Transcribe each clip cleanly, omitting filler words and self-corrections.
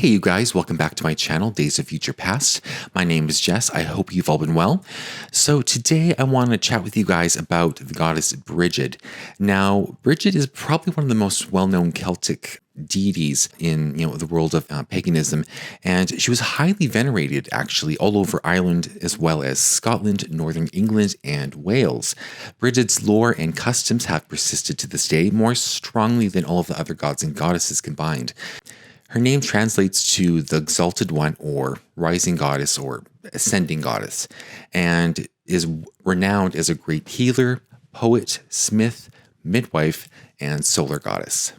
Hey you guys, welcome back to my channel, Days of Future Past. My name is Jess. I hope you've all been well. So today I want to chat with you guys about the goddess Brigid. Now, Brigid is probably one of the most well-known Celtic deities in the world of paganism, and she was highly venerated actually all over Ireland as well as Scotland, Northern England, and Wales. Brigid's lore and customs have persisted to this day more strongly than all of the other gods and goddesses combined. Her name translates to the exalted one, or rising goddess, or ascending goddess, and is renowned as a great healer, poet, smith, midwife, and solar goddess.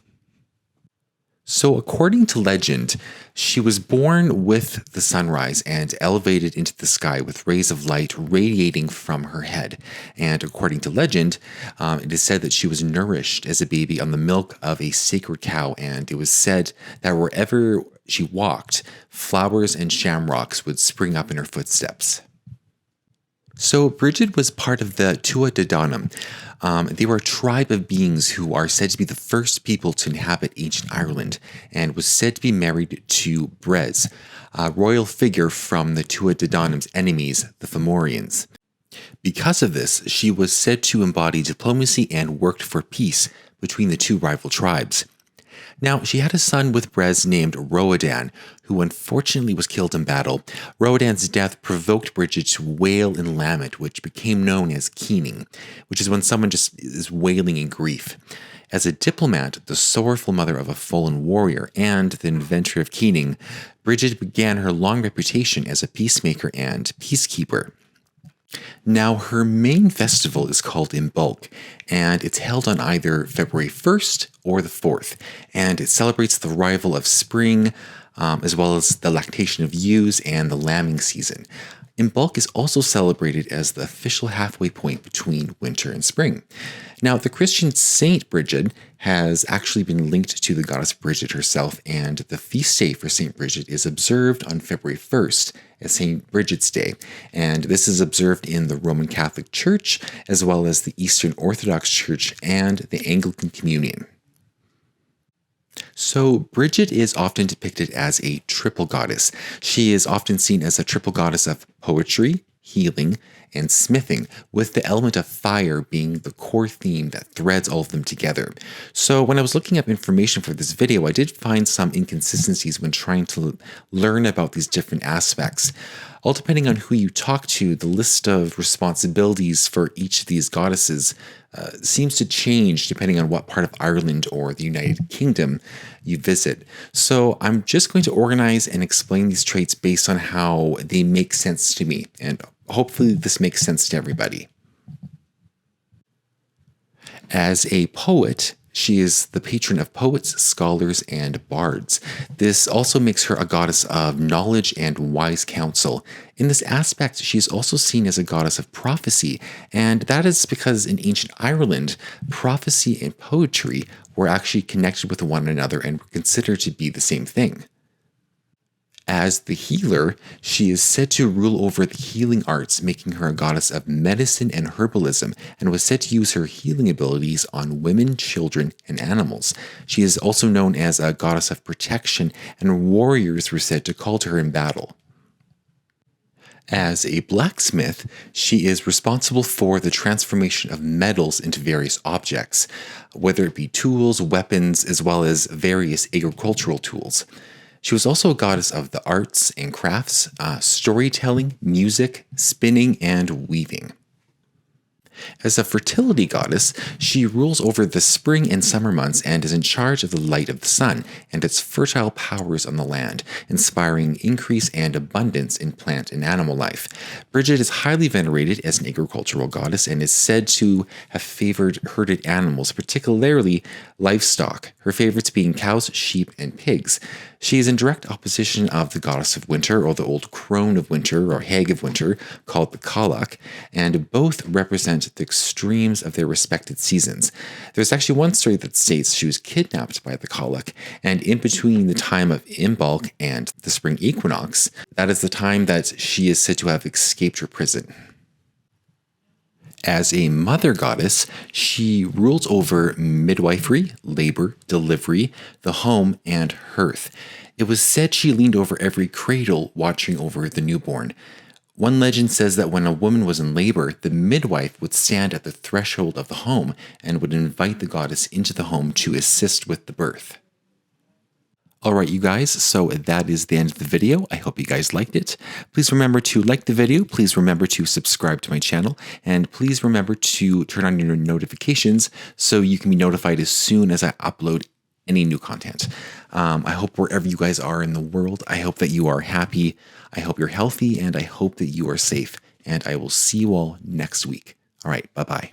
So according to legend, she was born with the sunrise and elevated into the sky with rays of light radiating from her head. And according to legend, it is said that she was nourished as a baby on the milk of a sacred cow, and it was said that wherever she walked, flowers and shamrocks would spring up in her footsteps. So Brigid was part of the Tuatha De Danann. They were a tribe of beings who are said to be the first people to inhabit ancient Ireland, and was said to be married to Brez, a royal figure from the Tuatha De Danann's enemies, the Fomorians. Because of this, she was said to embody diplomacy and worked for peace between the two rival tribes. Now, she had a son with Brez named Roadan, who unfortunately was killed in battle. Roadan's death provoked Brigid to wail and lament, which became known as keening, which is when someone just is wailing in grief. As a diplomat, the sorrowful mother of a fallen warrior, and the inventor of keening, Brigid began her long reputation as a peacemaker and peacekeeper. Now, her main festival is called Imbolc, and it's held on either February 1st or the 4th, and it celebrates the arrival of spring, as well as the lactation of ewes and the lambing season. Imbolc is also celebrated as the official halfway point between winter and spring. Now, the Christian saint Brigid has actually been linked to the goddess Brigid herself, and the feast day for Saint Brigid is observed on February 1st as Saint Brigid's Day, and this is observed in the Roman Catholic Church, as well as the Eastern Orthodox Church and the Anglican Communion. So Brigid is often depicted as a triple goddess. She is often seen as a triple goddess of poetry, healing, and smithing, with the element of fire being the core theme that threads all of them together. So when I was looking up information for this video, I did find some inconsistencies when trying to learn about these different aspects. All depending on who you talk to, the list of responsibilities for each of these goddesses seems to change depending on what part of Ireland or the United Kingdom you visit. So I'm just going to organize and explain these traits based on how they make sense to me, and hopefully this makes sense to everybody. As a poet, she is the patron of poets, scholars, and bards. This also makes her a goddess of knowledge and wise counsel. In this aspect, she is also seen as a goddess of prophecy, and that is because in ancient Ireland, prophecy and poetry were actually connected with one another and were considered to be the same thing. As the healer, she is said to rule over the healing arts, making her a goddess of medicine and herbalism, and was said to use her healing abilities on women, children, and animals. She is also known as a goddess of protection, and warriors were said to call to her in battle. As a blacksmith, she is responsible for the transformation of metals into various objects, whether it be tools, weapons, as well as various agricultural tools. She was also a goddess of the arts and crafts, storytelling, music, spinning, and weaving. As a fertility goddess, she rules over the spring and summer months and is in charge of the light of the sun and its fertile powers on the land, inspiring increase and abundance in plant and animal life. Brigid is highly venerated as an agricultural goddess and is said to have favored herded animals, particularly livestock, her favorites being cows, sheep, and pigs. She is in direct opposition of the goddess of winter, or the old crone of winter, or hag of winter, called the Cailleach, and both represent the extremes of their respected seasons. There's actually one story that states she was kidnapped by the Cailleach, and in between the time of Imbolc and the spring equinox, that is the time that she is said to have escaped her prison. As a mother goddess, she rules over midwifery, labor, delivery, the home, and hearth. It was said she leaned over every cradle, watching over the newborn. One legend says that when a woman was in labor, the midwife would stand at the threshold of the home and would invite the goddess into the home to assist with the birth. Alright, you guys, so that is the end of the video. I hope you guys liked it. Please remember to like the video, please remember to subscribe to my channel, and please remember to turn on your notifications so you can be notified as soon as I upload any new content. I hope wherever you guys are in the world, I hope that you are happy, I hope you're healthy, and I hope that you are safe. And I will see you all next week. Alright, bye-bye.